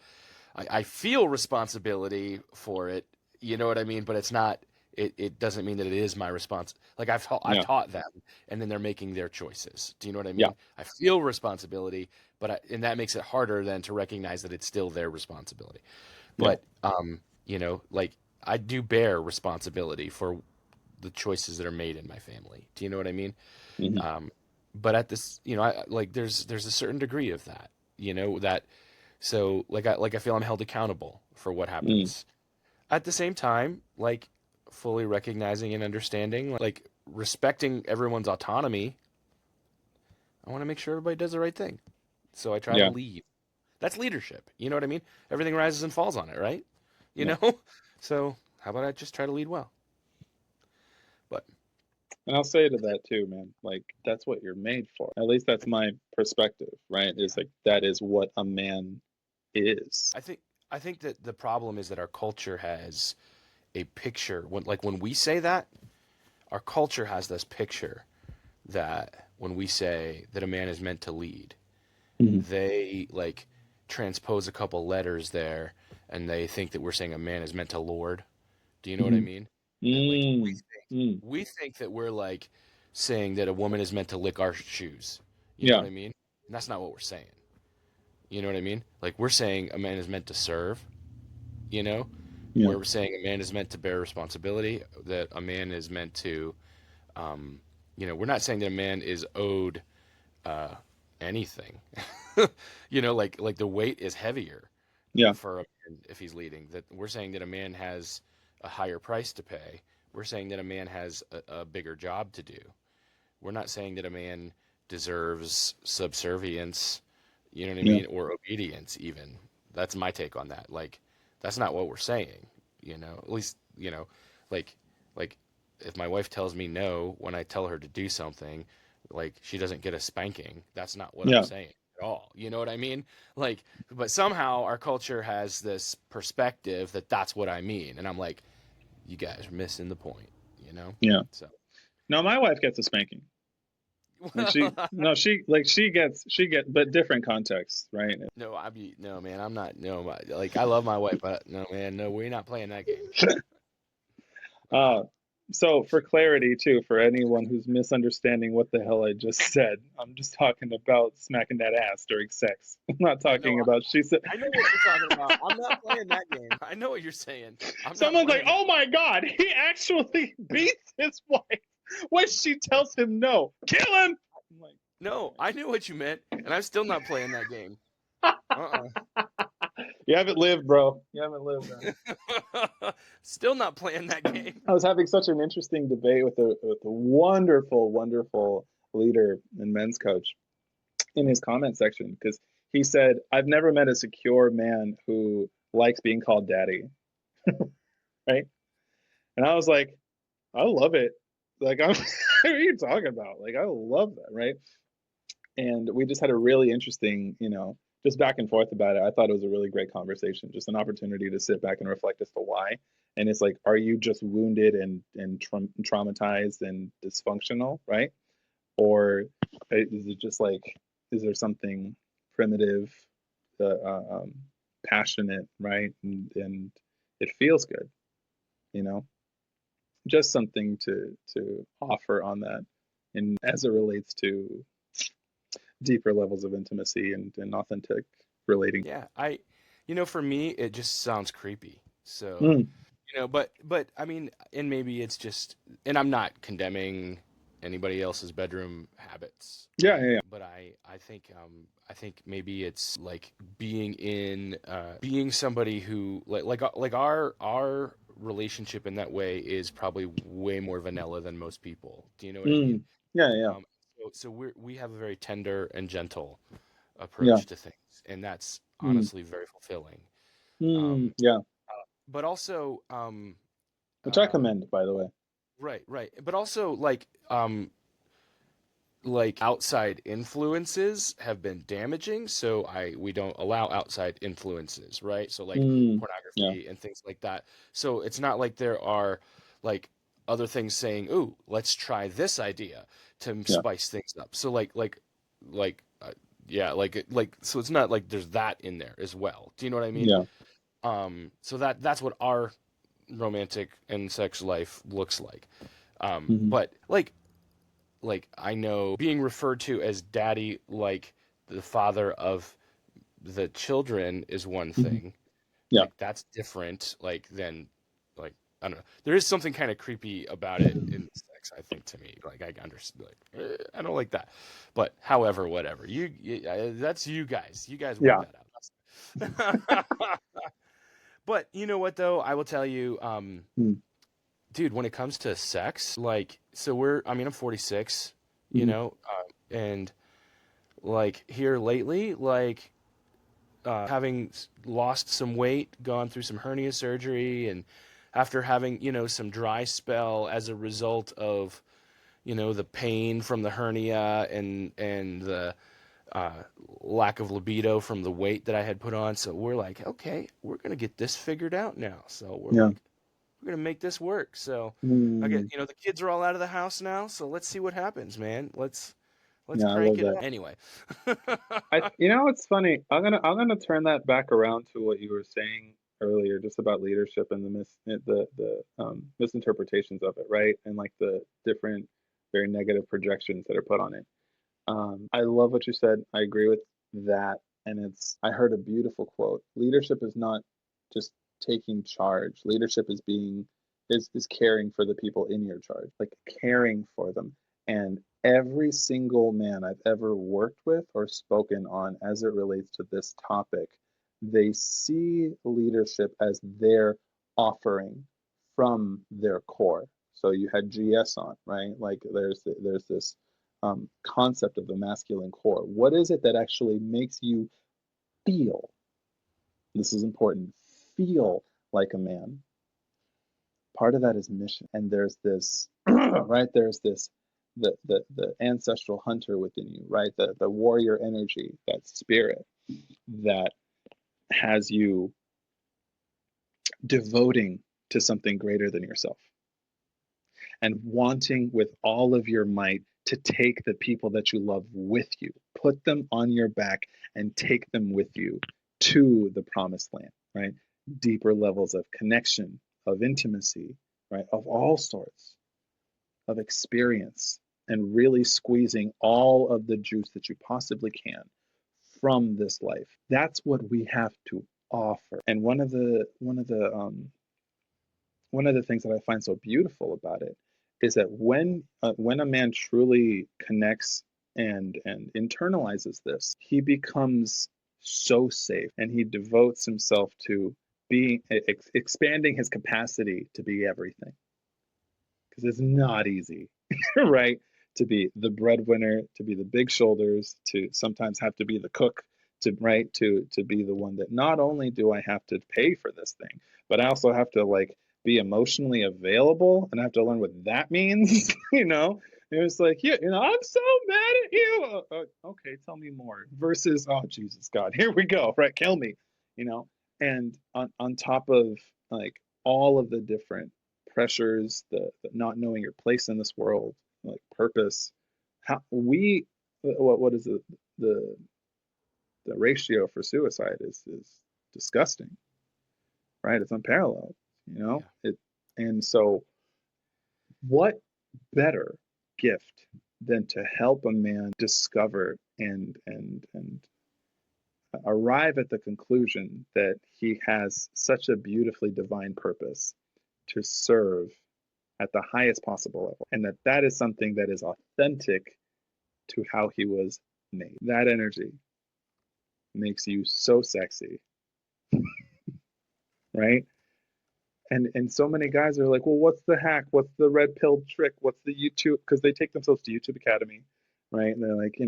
I feel responsibility for it. You know what I mean? But it's not. It doesn't mean that it is my response. Like I've taught them, and then they're making their choices. Do you know what I mean? Yeah. I feel responsibility, and that makes it harder then to recognize that it's still their responsibility. But like I do bear responsibility for the choices that are made in my family. Do you know what I mean? Mm-hmm. But at this, there's a certain degree of that, that, so I feel I'm held accountable for what happens. At the same time, like fully recognizing and understanding, like respecting everyone's autonomy. I want to make sure everybody does the right thing. So I try to lead. That's leadership. You know what I mean? Everything rises and falls on it, right? You know? So how about I just try to lead well? But and I'll say to that too, man, like that's what you're made for. At least that's my perspective, right? It's like that is what a man is. I think that the problem is that our culture has a picture when we say that, our culture has this picture that when we say that a man is meant to lead, they like transpose a couple letters there and they think that we're saying a man is meant to lord. Do you know what I mean? And, like, we think that we're like saying that a woman is meant to lick our shoes. You know what I mean? And that's not what we're saying. You know what I mean? Like we're saying a man is meant to serve, where we're saying a man is meant to bear responsibility, that a man is meant to, we're not saying that a man is owed anything. Like the weight is heavier for a man if he's leading. That we're saying that a man has a higher price to pay. We're saying that a man has a bigger job to do. We're not saying that a man deserves subservience, you know what I mean, or obedience even. That's my take on that. Like, that's not what we're saying, at least, like if my wife tells me no when I tell her to do something, like she doesn't get a spanking. That's not what I'm saying at all. You know what I mean? Like, but somehow our culture has this perspective that that's what I mean. And I'm like, you guys are missing the point, Yeah. So. No, my wife gets a spanking. She gets, but different contexts, right? No, man, I'm not, no, like I love my wife, but no, man, no, we're not playing that game. So for clarity too, for anyone who's misunderstanding what the hell I just said, I'm just talking about smacking that ass during sex. I'm not talking about she said. I know what you're talking about. I'm not playing that game. I know what you're saying. Someone's like, oh my God, he actually beats his wife. When she tells him no, kill him. I'm like, No, I knew what you meant, and I'm still not playing that game. you haven't lived, bro. You haven't lived, man. Still not playing that game. I was having such an interesting debate with a wonderful, wonderful leader and men's coach in his comment section, because he said, I've never met a secure man who likes being called daddy. Right? And I was like, I love it. Like, what are you talking about? Like, I love that, right? And we just had a really interesting, just back and forth about it. I thought it was a really great conversation, just an opportunity to sit back and reflect as to why. And it's like, are you just wounded and traumatized and dysfunctional, right? Or is it just like, is there something primitive, passionate, right? And it feels good, just something to offer on that. And as it relates to deeper levels of intimacy and authentic relating. Yeah, for me, it just sounds creepy. So, Mm. but I mean, and maybe it's just, and I'm not condemning anybody else's bedroom habits. Yeah. But I think maybe it's like being somebody who like our relationship in that way is probably way more vanilla than most people. Do you know what I mean? Yeah. So we have a very tender and gentle Yeah. approach to things, and that's honestly very fulfilling. Yeah. But also, which I commend, by the way. Right. But also, like outside influences have been damaging, so we don't allow outside influences, right? So like pornography and things like that. So it's not like there are like other things saying, "Ooh, let's try this idea to spice things up." So so it's not like there's that in there as well. Do you know what I mean? Yeah. So that's what our romantic and sex life looks like. But like I know being referred to as daddy, like the father of the children, is one thing. Yeah. Like that's different, than I don't know. There is something kind of creepy about it in sex, I think, to me. Like I understand, I don't like that. But however, whatever. That's you guys. You guys work that out. But you know what though? I will tell you, dude, when it comes to sex, I'm 46, and like here lately, having lost some weight, gone through some hernia surgery, and after having, some dry spell as a result of, the pain from the hernia and the lack of libido from the weight that I had put on. So we're like, okay, we're going to get this figured out now. So we're going to make this work. So I get, the kids are all out of the house now. So let's see what happens, man. Let's crank it up. Anyway. It's funny. I'm gonna turn that back around to what you were saying earlier, just about leadership and the misinterpretations of it, right? And like the different, very negative projections that are put on it. I love what you said. I agree with that. And I heard a beautiful quote. Leadership is not just taking charge. Leadership is caring for the people in your charge, like caring for them. And every single man I've ever worked with or spoken on as it relates to this topic, they see leadership as their offering from their core. So you had GS on, right? Like there's this concept of the masculine core. What is it that actually makes you feel? This is important. Feel like a man. Part of that is mission. And there's this, right? There's this, the ancestral hunter within you, right? The warrior energy, that spirit that has you devoting to something greater than yourself and wanting with all of your might to take the people that you love with you, put them on your back and take them with you to the promised land, right? Deeper levels of connection, of intimacy, right? Of all sorts, of experience, and really squeezing all of the juice that you possibly can from this life. That's what we have to offer. And one of the things that I find so beautiful about it is that when a man truly connects and internalizes this, he becomes so safe, and he devotes himself to being expanding his capacity to be everything, because it's not easy, right? To be the breadwinner, to be the big shoulders, to sometimes have to be the cook, to be the one that not only do I have to pay for this thing, but I also have to like be emotionally available, and I have to learn what that means, you know? And it's like, yeah, I'm so mad at you. Okay, tell me more. Versus, oh Jesus God, here we go, right? Kill me, you know? And on top of like all of the different pressures, the not knowing your place in this world, like purpose, how we what is the the ratio for suicide is disgusting, right? It's unparalleled, Yeah. it. And so what better gift than to help a man discover and arrive at the conclusion that he has such a beautifully divine purpose to serve at the highest possible level, and that is something that is authentic to how he was made. That energy makes you so sexy, right? And so many guys are like, well, what's the hack? What's the red pill trick? What's the YouTube? Because they take themselves to YouTube Academy, right? And they're like,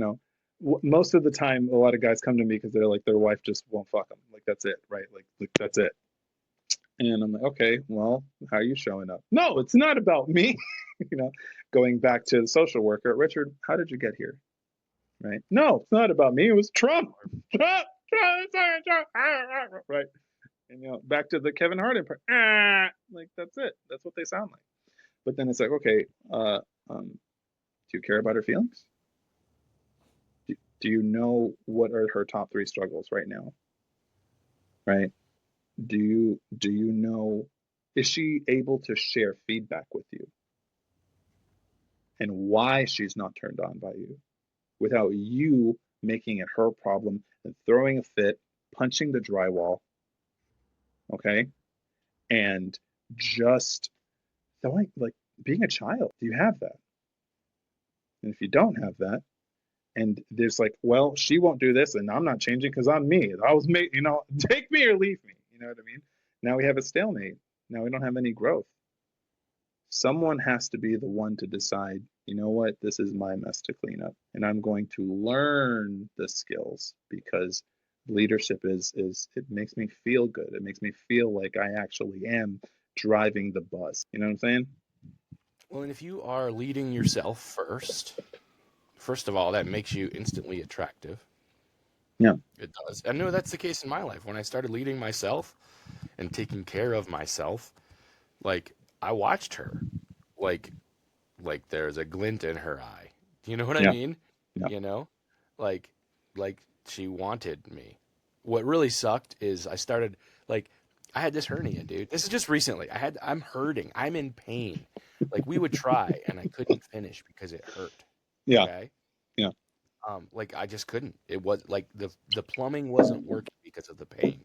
most of the time, a lot of guys come to me because they're like, their wife just won't fuck them. Like, that's it, right? Like that's it. And I'm like, okay, well, how are you showing up? No, it's not about me. Going back to the social worker, Richard, how did you get here? Right? No, it's not about me. It was Trump. Trump, right? And back to the Kevin Hart like that's it. That's what they sound like. But then it's like, okay, do you care about her feelings? Do you know what are her top 3 struggles right now? Right? Do you know, is she able to share feedback with you and why she's not turned on by you without you making it her problem and throwing a fit, punching the drywall, okay, and just throwing, like, being a child? Do you have that? And if you don't have that, and there's like, well, she won't do this and I'm not changing because I'm me, I was made, take me or leave me, you know what I mean? Now we have a stalemate. Now we don't have any growth. Someone has to be the one to decide, you know what, this is my mess to clean up, and I'm going to learn the skills, because leadership is it makes me feel good. It makes me feel like I actually am driving the bus. You know what I'm saying? Well, and if you are leading yourself first of all, that makes you instantly attractive. Yeah. It does. I know that's the case in my life. When I started leading myself and taking care of myself, like, I watched her, like there's a glint in her eye. Do you know what I Yeah. mean? Yeah. You know, like she wanted me. What really sucked is I had this hernia, dude. This is just recently. I'm hurting. I'm in pain. Like, we would try and I couldn't finish because it hurt. Yeah. Okay. Yeah. Like, I just couldn't. It was like the plumbing wasn't working because of the pain.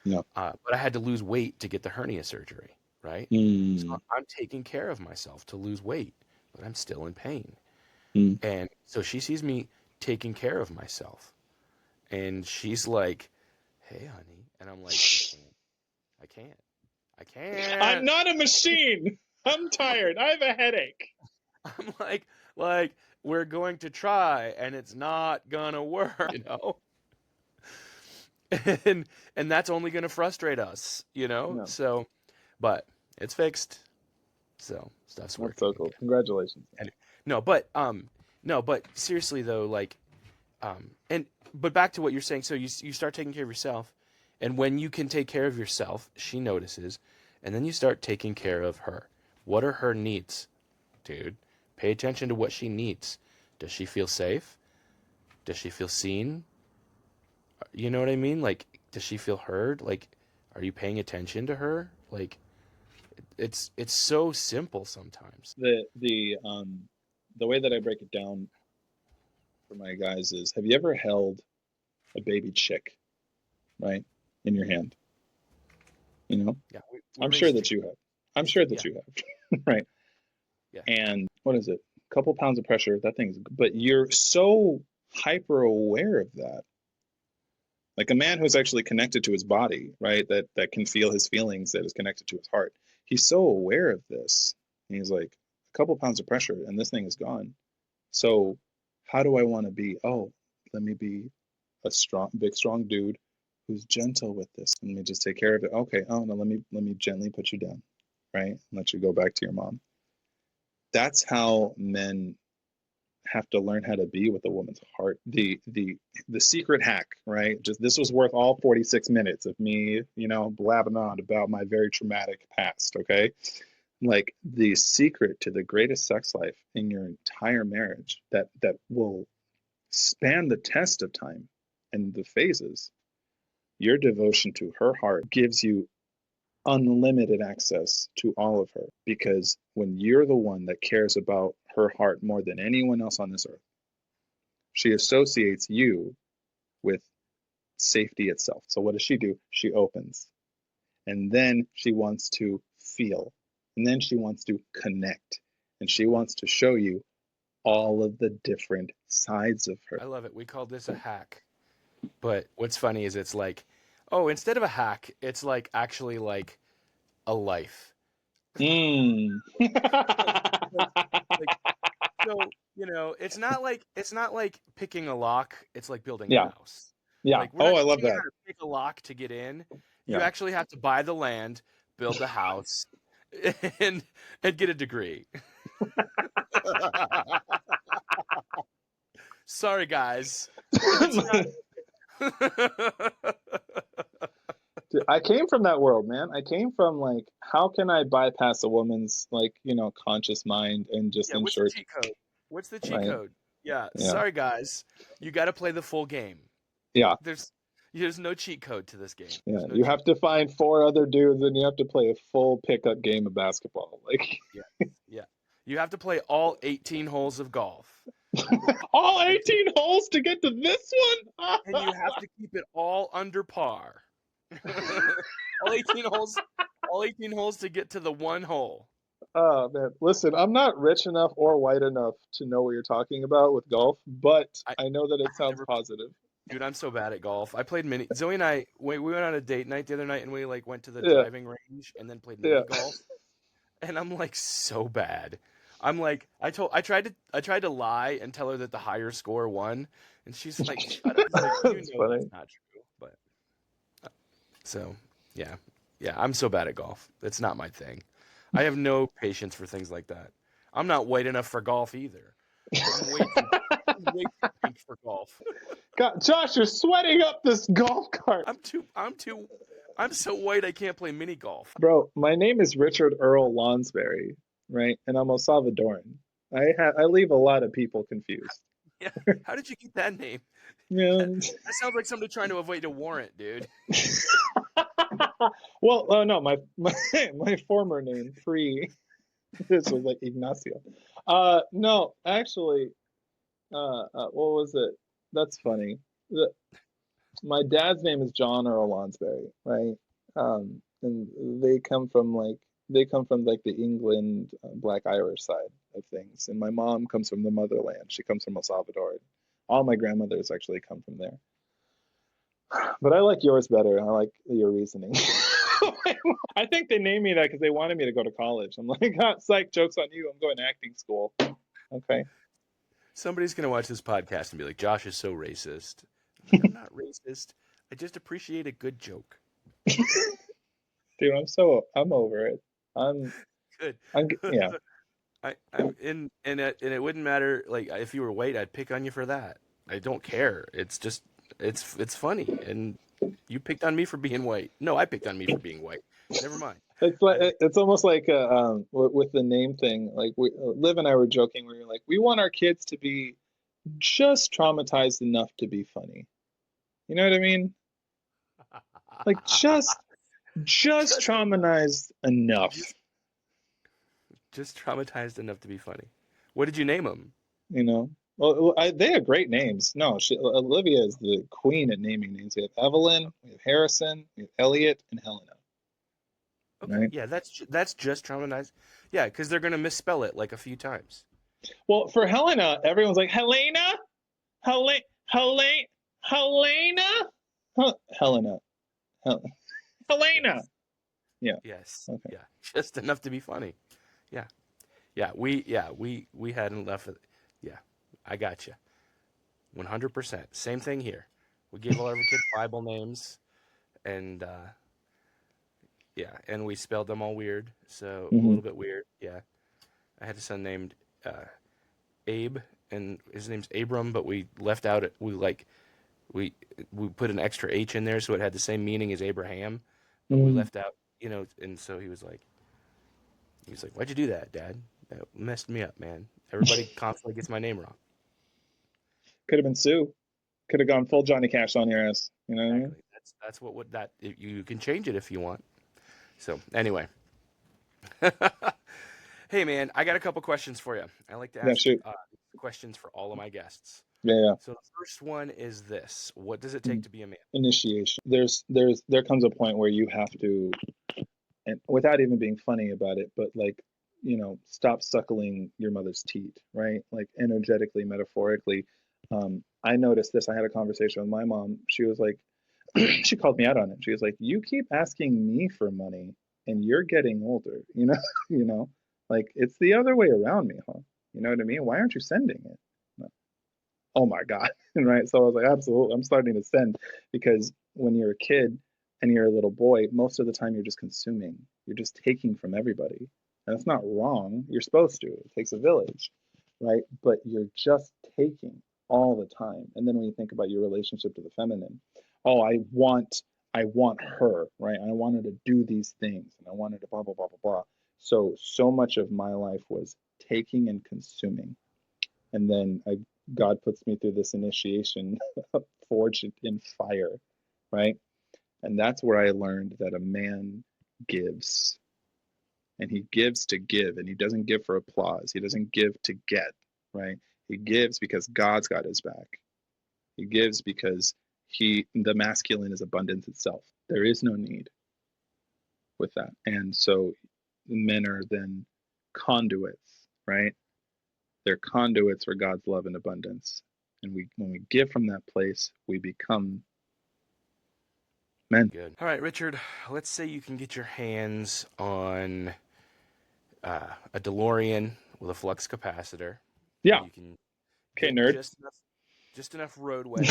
Yeah. But I had to lose weight to get the hernia surgery, right? So Mm. I'm taking care of myself to lose weight, but I'm still in pain. Mm. And so she sees me taking care of myself, and she's like, "Hey, honey," and I'm like, "I can't, I I'm can't." not a machine. I'm tired. I have a headache. I'm like, we're going to try, and it's not gonna work, and that's only gonna frustrate us, Yeah. So, but it's fixed, so stuff's That's working so cool. again. Congratulations. And no, but seriously though, like, but back to what you're saying. So you start taking care of yourself, and when you can take care of yourself, she notices, and then you start taking care of her. What are her needs, dude? Pay attention to what she needs. Does she feel safe? Does she feel seen? You know what I mean? Like, does she feel heard? Like, are you paying attention to her? Like, it's so simple sometimes. The way that I break it down for my guys is, have you ever held a baby chick, right, in your hand? Yeah, we I'm sure raised that chickens. you have. I'm sure Yeah. that you have, right? And what is it? A couple pounds of pressure. That thing's, but you're so hyper aware of that. Like a man who's actually connected to his body, right? That can feel his feelings, that is connected to his heart. He's so aware of this. And he's like, a couple pounds of pressure and this thing is gone. So how do I want to be? Oh, let me be a big, strong dude who's gentle with this. Let me just take care of it. Okay. Oh no, let me gently put you down, right? And let you go back to your mom. That's how men have to learn how to be with a woman's heart. The secret hack, right? Just this was worth all 46 minutes of me, blabbing on about my very traumatic past, okay? Like the secret to the greatest sex life in your entire marriage that will span the test of time and the phases, your devotion to her heart gives you unlimited access to all of her, because when you're the one that cares about her heart more than anyone else on this earth, she associates you with safety itself. So what does she do? She opens, and then she wants to feel, and then she wants to connect, and she wants to show you all of the different sides of her. I love it. We call this a hack. But what's funny is it's like, oh, instead of a hack, it's like actually like a life. Mm. So, it's not like picking a lock. It's like building Yeah. a house. Yeah. Like, we're not I love teaching you that. how to pick a lock to get in. You Yeah. actually have to buy the land, build the house, and get a degree. Sorry, guys. Dude, I came from that world, man. I came from like, how can I bypass a woman's conscious mind and just ensure. What's the cheat code? What's the cheat code? Yeah. Yeah. Sorry, guys. You got to play the full game. Yeah. There's no cheat code to this game. Yeah. You have to find 4 other dudes and you have to play a full pickup game of basketball. Like. Yeah. You have to play all 18 holes of golf. All 18 holes to get to this one? And you have to keep it all under par. all 18 holes to get to the one hole. Oh man, listen, I'm not rich enough or white enough to know what you're talking about with golf, but I know that it sounds positive. Dude, I'm so bad at golf. I played mini. Zoe and I, we went on a date night the other night, and we went to the driving range and then played mini golf. And I'm like so bad. I'm like, I tried to lie and tell her that the higher score won, and she's like, shut up. Like, that's not true. But so yeah, I'm so bad at golf. It's not my thing. I have no patience for things like that. I'm not white enough for golf either. I'm way too pink for golf. God, Josh, you're sweating up this golf cart. I'm so white I can't play mini golf. Bro, my name is Richard Earl Lonsbury, right? And I'm a Salvadoran. I leave a lot of people confused. Yeah. How did you get that name? Yeah. That sounds like somebody trying to avoid a warrant, dude. Well, no, my former name, this was like Ignacio. No, actually, what was it? That's funny. My dad's name is John Earl Lonsbury, right? And they come from the England Black Irish side of things, and my mom comes from the motherland. She comes from El Salvador. All my grandmothers actually come from there. But I like yours better. I like your reasoning. I think they named me that because they wanted me to go to college. I'm like, psych, joke's on you. I'm going to acting school. Okay. Somebody's going to watch this podcast and be like, Josh is so racist. I'm not racist. I just appreciate a good joke. Dude, I'm over it. I'm good. Yeah. And it wouldn't matter. Like, if you were white, I'd pick on you for that. I don't care. It's just, it's funny. And you picked on me for being white. No, I picked on me for being white. Never mind. It's almost like with the name thing. Like Liv and I were joking. We were like, we want our kids to be just traumatized enough to be funny. You know what I mean? Like just traumatized enough. Just traumatized enough to be funny. What did you name them? Well, they have great names. No, Olivia is the queen at naming names. We have Evelyn, we have Harrison, we have Elliot, and Helena. Okay, right? Yeah, that's just traumatized. Yeah, because they're gonna misspell it like a few times. Well, for Helena, everyone's like, Helena? Helena? Helena? Helena. Helena. Yeah. Yes. Okay. Yeah. Just enough to be funny. Yeah. We hadn't left it. Yeah. I got you. 100%. Same thing here. We gave all our kids Bible names, and and we spelled them all weird, so a little bit weird. Yeah. I had a son named Abe, and his name's Abram, but we left out it. We put an extra H in there, so it had the same meaning as Abraham, but we left out, and so he was like, "Why'd you do that, Dad? That messed me up, man. Everybody constantly gets my name wrong." Could have been Sue. Could have gone full Johnny Cash on your ass. You know what I mean? That's what would that you can change it if you want. So anyway, hey man, I got a couple questions for you. I like to ask questions for all of my guests. Yeah. So the first one is this: what does it take to be a man? Initiation. There comes a point where you have to, and without even being funny about it, but like, stop suckling your mother's teat, right? Like energetically, metaphorically. I noticed this. I had a conversation with my mom. She was like, she called me out on it. She was like, "You keep asking me for money, and you're getting older. Like it's the other way around me, huh? You know what I mean? Why aren't you sending it?" Oh my God. Right. So I was like, absolutely. I'm starting to send, because when you're a kid and you're a little boy, most of the time you're just consuming. You're just taking from everybody. And that's not wrong. You're supposed to. It takes a village, right? But you're just taking all the time. And then when you think about your relationship to the feminine, oh, I want her, right? I want her to do these things, and I want her to blah, blah, blah, blah, blah. So much of my life was taking and consuming. And then God puts me through this initiation, forged in fire, right? And that's where I learned that a man gives. And he gives to give, and he doesn't give for applause. He doesn't give to get, right? He gives because God's got his back. He gives because the masculine is abundance itself. There is no need with that. And so men are then conduits, right? They're conduits for God's love and abundance. And when we give from that place, we become men. Good. All right, Richard, let's say you can get your hands on a DeLorean with a flux capacitor. Yeah. You can Okay, nerd. Just enough roadway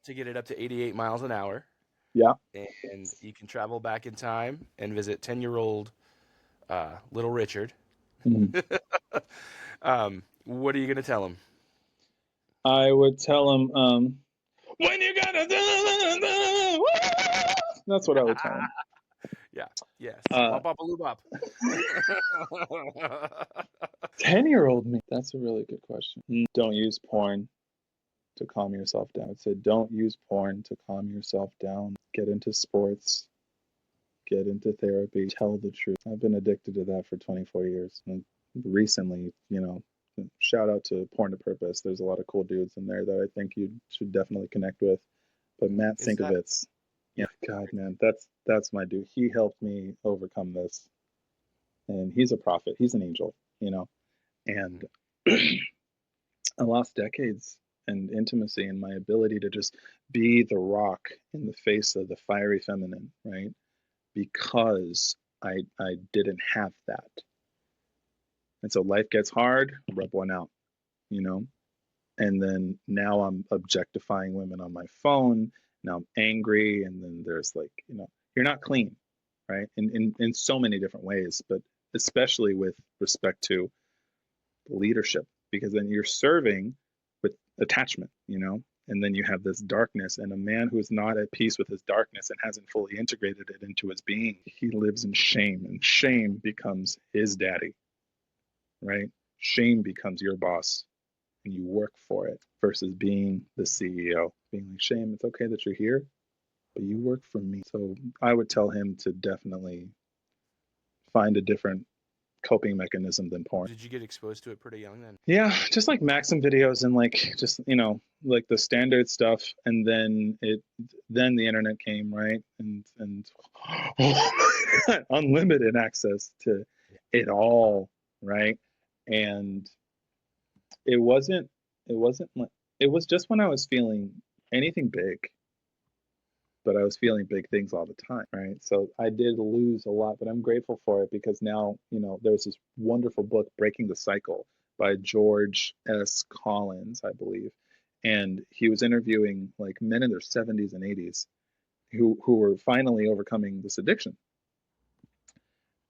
to get it up to 88 miles an hour. Yeah. And you can travel back in time and visit 10-year-old little Richard. What are you going to tell him? I would tell him, when you gotta do, that's what I would tell him. Yeah. Yes. Bop, bop, bop. 10-year-old me. That's a really good question. Don't use porn to calm yourself down. I would say don't use porn to calm yourself down. Get into sports. Get into therapy. Tell the truth. I've been addicted to that for 24 years. And recently, shout out to Porn to Purpose. There's a lot of cool dudes in there that I think you should definitely connect with. But Matt Sinkovitz, God, man, that's my dude. He helped me overcome this. And he's a prophet. He's an angel, And I lost decades and intimacy and my ability to just be the rock in the face of the fiery feminine, right? Because I didn't have that. And so life gets hard, rub one out, And then now I'm objectifying women on my phone. Now I'm angry. And then there's you're not clean, right? In so many different ways, but especially with respect to leadership, because then you're serving with attachment, and then you have this darkness, and a man who's not at peace with his darkness and hasn't fully integrated it into his being, he lives in shame, and shame becomes his daddy, right? Shame becomes your boss, and you work for it, versus being the CEO, being like, shame, it's okay that you're here, but you work for me. So I would tell him to definitely find a different coping mechanism than porn. Did you get exposed to it pretty young then? Yeah, just like Maxim videos and like the standard stuff, and then the internet came, right? And oh my God, unlimited access to it all, right? And it wasn't like, it was just when I was feeling anything big, but I was feeling big things all the time, right? So I did lose a lot, but I'm grateful for it because now, there's this wonderful book, Breaking the Cycle, by George S. Collins, I believe. And he was interviewing like men in their 70s and 80s who were finally overcoming this addiction.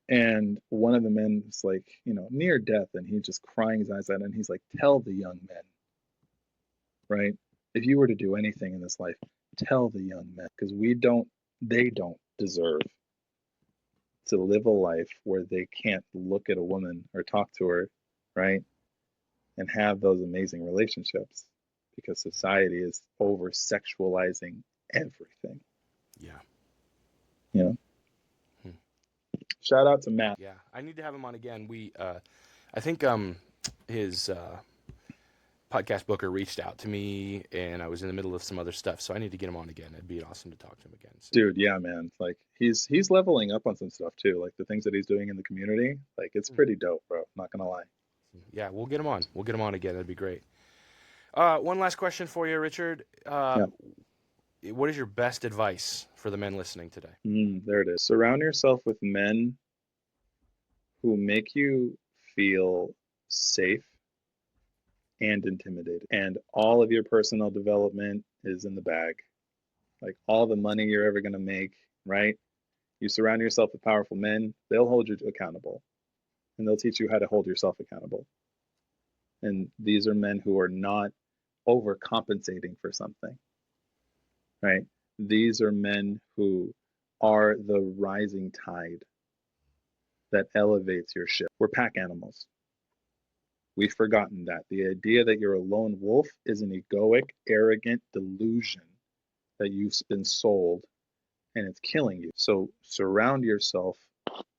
And one of the men was like, near death, and he's just crying his eyes out, and he's like, tell the young men, right? If you were to do anything in this life, tell the young men, because they don't deserve to live a life where they can't look at a woman or talk to her, right? And have those amazing relationships, because society is over sexualizing everything. Yeah. You know? Shout out to Matt. Yeah, I need to have him on again. I think his podcast booker reached out to me, and I was in the middle of some other stuff, so I need to get him on again. It'd be awesome to talk to him again. So. Dude, yeah, man. Like he's leveling up on some stuff too. Like the things that he's doing in the community, like it's pretty dope, bro. Not gonna lie. Yeah, we'll get him on. We'll get him on again. That'd be great. One last question for you, Richard. Yeah. What is your best advice for the men listening today? There it is. Surround yourself with men who make you feel safe and intimidated. And all of your personal development is in the bag. Like all the money you're ever going to make, right? You surround yourself with powerful men, they'll hold you accountable. And they'll teach you how to hold yourself accountable. And these are men who are not overcompensating for something. Right? These are men who are the rising tide that elevates your ship. We're pack animals. We've forgotten that. The idea that you're a lone wolf is an egoic, arrogant delusion that you've been sold, and it's killing you. So surround yourself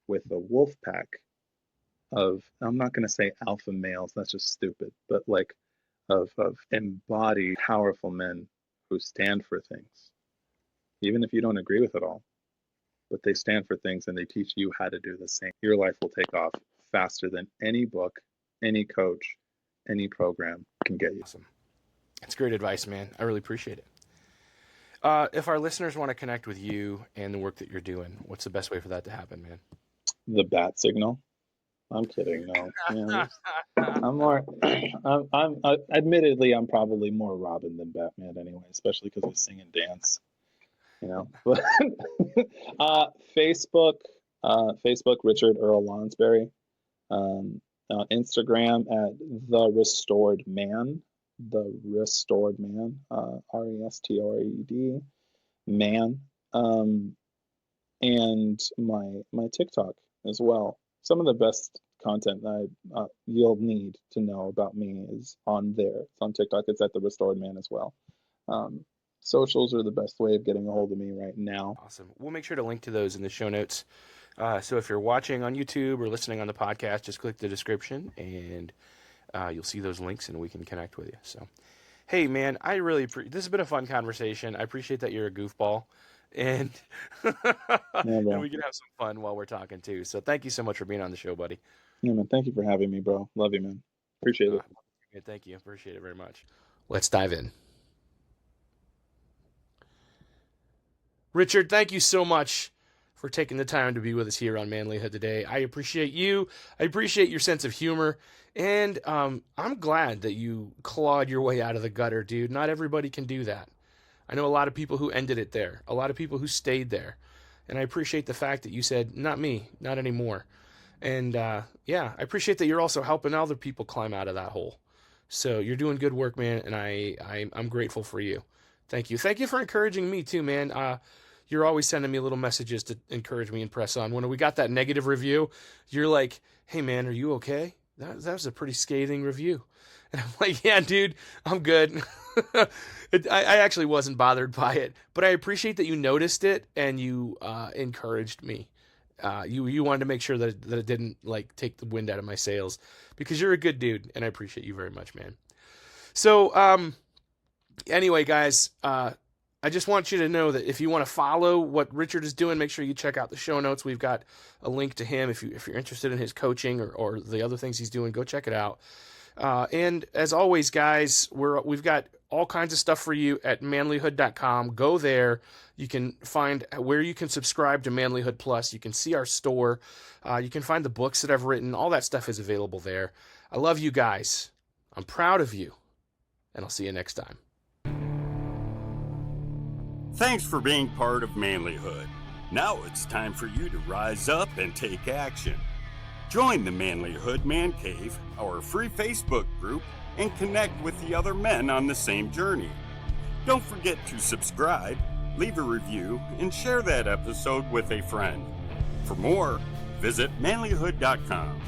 with a wolf pack of, I'm not going to say alpha males, that's just stupid, but like of embodied, powerful men who stand for things, even if you don't agree with it all, but they stand for things and they teach you how to do the same. Your life will take off faster than any book, any coach, any program can get you. Awesome. That's great advice, man. I really appreciate it. If our listeners want to connect with you and the work that you're doing, what's the best way for that to happen, man? The bat signal. I'm kidding. No, I'm more. Admittedly, I'm probably more Robin than Batman anyway, especially because I sing and dance. But Facebook, Richard Earl Lonsbury. Instagram at The Restored Man, RESTORED, man. And my TikTok as well. Some of the best content that you'll need to know about me is on there. It's on TikTok. It's at The Restored Man as well. Socials are the best way of getting a hold of me right now. Awesome. We'll make sure to link to those in the show notes. So if you're watching on YouTube or listening on the podcast, just click the description and you'll see those links and we can connect with you. So, hey, man, I really this has been a fun conversation. I appreciate that you're a goofball. And, and we can have some fun while we're talking too. So thank you so much for being on the show, buddy. Yeah, man. Thank you for having me, bro. Love you, man. Appreciate it. Thank you. Appreciate it very much. Let's dive in. Richard, thank you so much for taking the time to be with us here on Manlihood today. I appreciate you. I appreciate your sense of humor. And I'm glad that you clawed your way out of the gutter, dude. Not everybody can do that. I know a lot of people who ended it there, a lot of people who stayed there. And I appreciate the fact that you said, not me, not anymore. And yeah, I appreciate that you're also helping other people climb out of that hole. So you're doing good work, man, and I'm grateful for you. Thank you. Thank you for encouraging me too, man. You're always sending me little messages to encourage me and press on. When we got that negative review, you're like, hey, man, are you okay? That was a pretty scathing review. And I'm like, yeah, dude, I'm good. I actually wasn't bothered by it, but I appreciate that you noticed it and you encouraged me. You wanted to make sure that it didn't like take the wind out of my sails, because you're a good dude and I appreciate you very much, man. So anyway, guys, I just want you to know that if you want to follow what Richard is doing, make sure you check out the show notes. We've got a link to him. If you're interested in his coaching or the other things he's doing, go check it out. And as always, guys, we've got all kinds of stuff for you at manlihood.com. Go there. You can find where you can subscribe to Manlihood Plus. You can see our store. You can find the books that I've written. All that stuff is available there. I love you guys. I'm proud of you. And I'll see you next time. Thanks for being part of Manlihood. Now it's time for you to rise up and take action. Join the Manlihood Man Cave, our free Facebook group, and connect with the other men on the same journey. Don't forget to subscribe, leave a review, and share that episode with a friend. For more, visit manlihood.com.